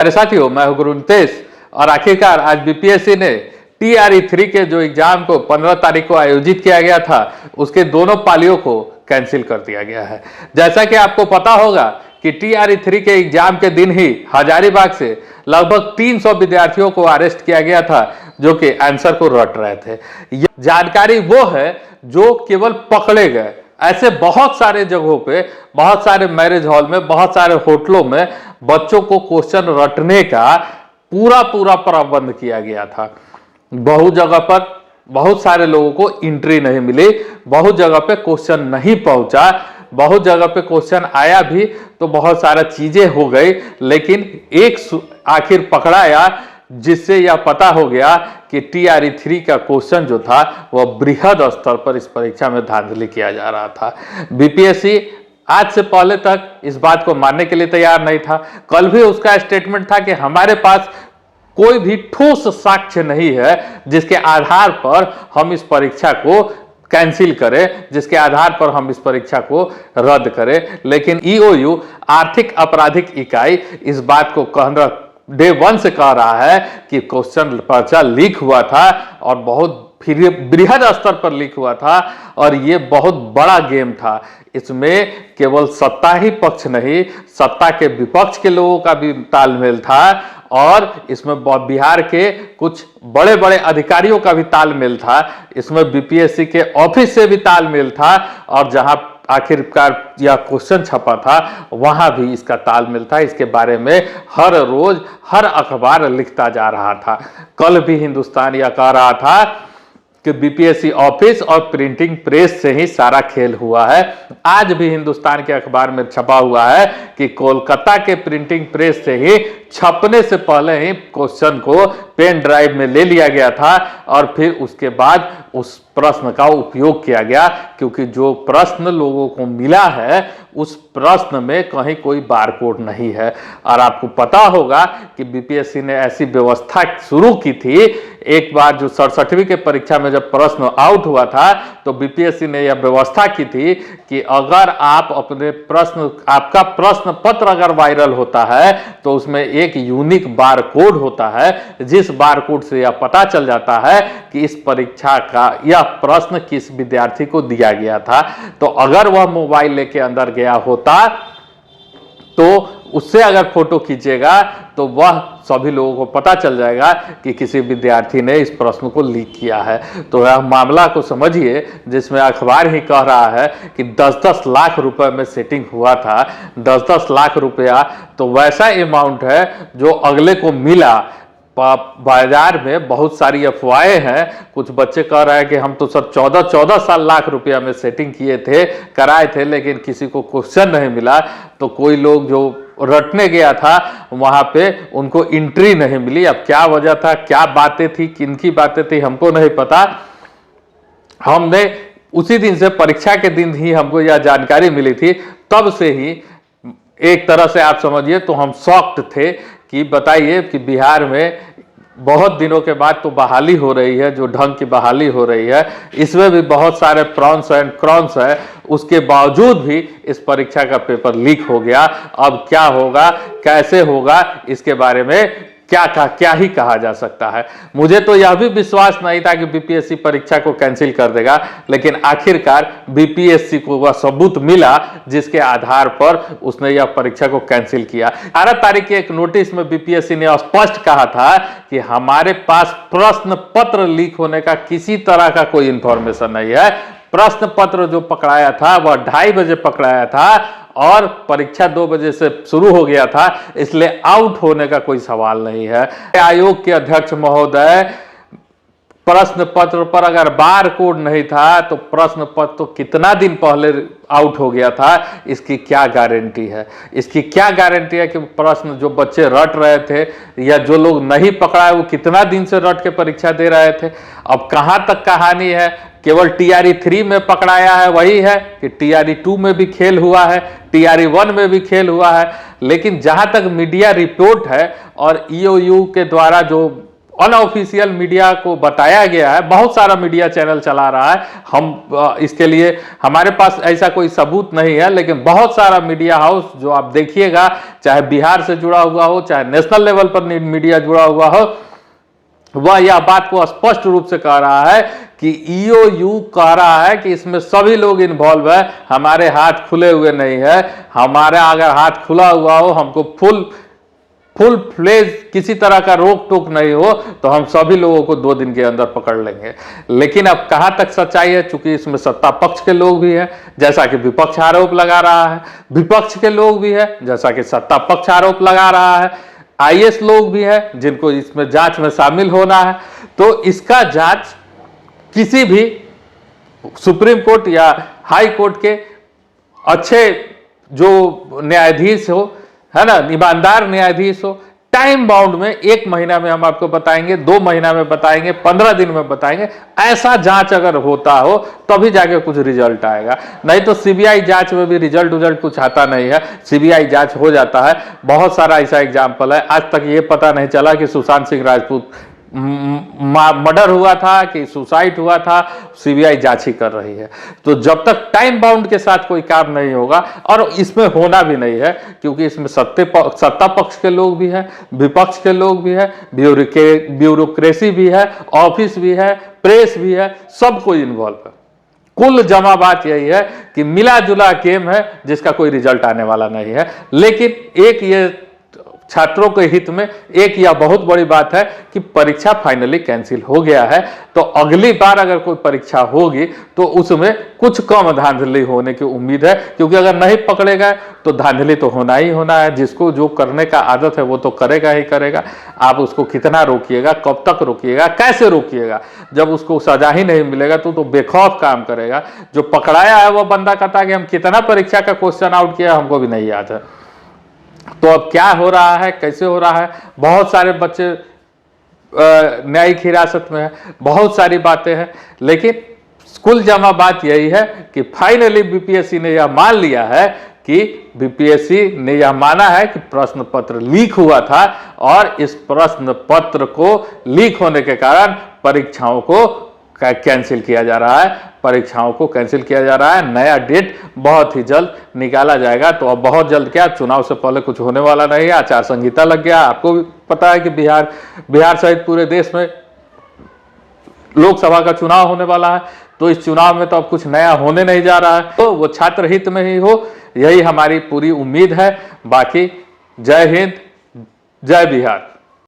अरे साथियों, मैं हूं गुरु नितेश और आखिरकार आज बीपीएससी ने TRE3 के जो एग्जाम को 15 तारीख को आयोजित किया गया था उसके दोनों पालियों को कैंसिल कर दिया गया है। जैसा कि आपको पता होगा कि TRE3 के एग्जाम के दिन ही हजारीबाग से लगभग 300 विद्यार्थियों को अरेस्ट किया गया था जो कि आंसर को रट रहे थे। यह जानकारी वो है जो केवल पकड़े गए। ऐसे बहुत सारे जगहों पे, बहुत सारे मैरिज हॉल में, बहुत सारे होटलों में बच्चों को क्वेश्चन रटने का पूरा प्रबंध किया गया था। बहुत जगह पर बहुत सारे लोगों को एंट्री नहीं मिली, बहुत जगह पे क्वेश्चन नहीं पहुंचा, बहुत जगह पे क्वेश्चन आया भी तो बहुत सारा चीजें हो गई, लेकिन एक आखिर पकड़ाया जिससे यह पता हो गया कि TRE3 का क्वेश्चन जो था वह बृहद स्तर पर इस परीक्षा में धांधली किया जा रहा था। बीपीएससी आज से पहले तक इस बात को मानने के लिए तैयार नहीं था। कल भी उसका स्टेटमेंट था कि हमारे पास कोई भी ठोस साक्ष्य नहीं है जिसके आधार पर हम इस परीक्षा को कैंसिल करें, जिसके आधार पर हम इस परीक्षा को रद्द करें। लेकिन EOU आर्थिक आपराधिक इकाई इस बात को डे 1 से कह रहा है कि क्वेश्चन पर्चा लीक हुआ था और बहुत बृहद स्तर पर लीक हुआ था और ये बहुत बड़ा गेम था। इसमें केवल सत्ता ही पक्ष नहीं, सत्ता के विपक्ष के लोगों का भी तालमेल था और इसमें बिहार के कुछ बड़े बड़े अधिकारियों का भी तालमेल था। इसमें बीपीएससी के ऑफिस से भी तालमेल था और जहां आखिरकार यह क्वेश्चन छपा था वहां भी इसका तालमेल था। इसके बारे में हर रोज हर अखबार लिखता जा रहा था। कल भी हिंदुस्तान यह कह रहा था कि बीपीएससी ऑफिस और प्रिंटिंग प्रेस से ही सारा खेल हुआ है। आज भी हिंदुस्तान के अखबार में छपा हुआ है कि कोलकाता के प्रिंटिंग प्रेस से ही छपने से पहले ही क्वेश्चन को पेन ड्राइव में ले लिया गया था और फिर उसके बाद उस प्रश्न का उपयोग किया गया, क्योंकि जो प्रश्न लोगों को मिला है उस प्रश्न में कहीं कोई बारकोड नहीं है। और आपको पता होगा कि बीपीएससी ने ऐसी व्यवस्था शुरू की थी। एक बार जो 67वीं के परीक्षा में जब प्रश्न आउट हुआ था तो बीपीएससी ने यह व्यवस्था की थी कि अगर आप आपका प्रश्न पत्र अगर वायरल होता है तो उसमें एक यूनिक बारकोड होता है, जिस बारकोड से यह पता चल जाता है कि इस परीक्षा का यह प्रश्न किस विद्यार्थी को दिया गया था। तो अगर वह मोबाइल लेके अंदर गया होता तो उससे अगर फोटो खींचेगा तो वह सभी लोगों को पता चल जाएगा कि किसी विद्यार्थी ने इस प्रश्न को लीक किया है। तो यह मामला को समझिए जिसमें अखबार ही कह रहा है कि 10-10 लाख रुपए में सेटिंग हुआ था। 10-10 लाख रुपया तो वैसा अमाउंट है जो अगले को मिला। बाजार में बहुत सारी अफवाहें हैं। कुछ बच्चे कह रहे हैं कि हम तो सर 14 लाख रुपया में सेटिंग किए थे, कराए थे, लेकिन किसी को क्वेश्चन नहीं मिला। तो कोई लोग जो रटने गया था वहां पे उनको एंट्री नहीं मिली। अब क्या वजह था, क्या बातें थी, किनकी बातें थी, हमको नहीं पता। हमने उसी दिन से, परीक्षा के दिन ही हमको यह जानकारी मिली थी। तब से ही एक तरह से आप समझिए तो हम शॉक्ड थे कि बताइए कि बिहार में बहुत दिनों के बाद तो बहाली हो रही है, जो ढंग की बहाली हो रही है, इसमें भी बहुत सारे प्रॉन्स एंड क्रॉन्स है, उसके बावजूद भी इस परीक्षा का पेपर लीक हो गया। अब क्या होगा, कैसे होगा, इसके बारे में क्या ही कहा जा सकता है। मुझे तो यह भी विश्वास नहीं था कि बीपीएससी परीक्षा को कैंसिल कर देगा, लेकिन आखिरकार बीपीएससी को वह सबूत मिला जिसके आधार पर उसने यह परीक्षा को कैंसिल किया। 18 तारीख के एक नोटिस में बीपीएससी ने स्पष्ट कहा था कि हमारे पास प्रश्न पत्र लीक होने का किसी तरह का कोई इंफॉर्मेशन नहीं है। प्रश्न पत्र जो पकड़ाया था वह 2:30 बजे पकड़ाया था और परीक्षा 2 बजे से शुरू हो गया था, इसलिए आउट होने का कोई सवाल नहीं है। आयोग के अध्यक्ष महोदय, प्रश्न पत्र पर अगर बार कोड नहीं था तो प्रश्न पत्र तो कितना दिन पहले आउट हो गया था, इसकी क्या गारंटी है? इसकी क्या गारंटी है कि प्रश्न जो बच्चे रट रहे थे या जो लोग नहीं पकड़ाए वो कितना दिन से रट के परीक्षा दे रहे थे? अब कहां तक कहानी है? केवल TRE3 में पकड़ाया है वही है कि TRE2 में भी खेल हुआ है, TRE1 में भी खेल हुआ है। लेकिन जहां तक मीडिया रिपोर्ट है और EOU के द्वारा जो अनऑफिशियल मीडिया को बताया गया है, बहुत सारा मीडिया चैनल चला रहा है, हम इसके लिए हमारे पास ऐसा कोई सबूत नहीं है, लेकिन बहुत सारा मीडिया हाउस जो आप देखिएगा, चाहे बिहार से जुड़ा हुआ हो, चाहे नेशनल लेवल पर मीडिया जुड़ा हुआ हो, वह यह बात को स्पष्ट रूप से कह रहा है कि ईओयू कह रहा है कि इसमें सभी लोग इन्वॉल्व है, हमारे हाथ खुले हुए नहीं है, हमारा अगर हाथ खुला हुआ हो, हमको फुल फ्लेज किसी तरह का रोक टोक नहीं हो, तो हम सभी लोगों को 2 दिन के अंदर पकड़ लेंगे। लेकिन अब कहां तक सच्चाई है, चूंकि इसमें सत्ता पक्ष के लोग भी हैं, जैसा कि विपक्ष आरोप लगा रहा है, विपक्ष के लोग भी है जैसा कि सत्ता पक्ष आरोप लगा रहा है, आईएएस लोग भी है जिनको इसमें जांच में शामिल होना है। तो इसका जांच किसी भी सुप्रीम कोर्ट या हाई कोर्ट के अच्छे जो न्यायाधीश हो, है ना, ईमानदार न्यायाधीश हो, टाइम बाउंड में 1 महीना में हम आपको बताएंगे, 2 महीना में बताएंगे, 15 दिन में बताएंगे। ऐसा जांच अगर होता हो तभी जाके कुछ रिजल्ट आएगा, नहीं तो सीबीआई जांच में भी रिजल्ट कुछ आता नहीं है। सीबीआई जांच हो जाता है, बहुत सारा ऐसा एग्जाम्पल है। आज तक ये पता नहीं चला कि सुशांत सिंह राजपूत मर्डर हुआ था कि सुसाइड हुआ था, सीबीआई जांच ही कर रही है। तो जब तक टाइम बाउंड के साथ कोई काम नहीं होगा, और इसमें होना भी नहीं है, क्योंकि इसमें सत्ता पक्ष के लोग भी हैं, विपक्ष के लोग भी हैं, ब्यूरोक्रेसी भी है, ऑफिस भी है, प्रेस भी है, सब कोई इन्वॉल्व है। कुल जमा बात यही है कि मिला जुला गेम है जिसका कोई रिजल्ट आने वाला नहीं है। लेकिन एक ये छात्रों के हित में एक यह बहुत बड़ी बात है कि परीक्षा फाइनली कैंसिल हो गया है। तो अगली बार अगर कोई परीक्षा होगी तो उसमें कुछ कम धांधली होने की उम्मीद है, क्योंकि अगर नहीं पकड़े गए तो धांधली तो होना ही होना है। जिसको जो करने का आदत है वो तो करेगा ही करेगा। आप उसको कितना रोकिएगा, कब तक रोकिएगा, कैसे रोकिएगा? जब उसको सजा ही नहीं मिलेगा तो बेखौफ काम करेगा। जो पकड़ाया है वो बंदा कहता है कि हम कितना परीक्षा का क्वेश्चन आउट किया हमको भी नहीं याद है। तो अब क्या हो रहा है, कैसे हो रहा है? बहुत सारे बच्चे न्यायिक हिरासत में है, बहुत सारी बातें हैं, लेकिन कुल जमा बात यही है कि फाइनली बीपीएससी ने यह मान लिया है कि बीपीएससी ने यह माना है कि प्रश्न पत्र लीक हुआ था, और इस प्रश्न पत्र को लीक होने के कारण परीक्षाओं को कैंसिल किया जा रहा है, परीक्षाओं को कैंसिल किया जा रहा है। नया डेट बहुत ही जल्द निकाला जाएगा। तो अब बहुत जल्द क्या, चुनाव से पहले कुछ होने वाला नहीं है, आचार संहिता लग गया। आपको भी पता है कि बिहार सहित पूरे देश में लोकसभा का चुनाव होने वाला है। तो इस चुनाव में तो अब कुछ नया होने नहीं जा रहा है, तो वो छात्र हित में ही हो, यही हमारी पूरी उम्मीद है। बाकी जय हिंद, जय बिहार।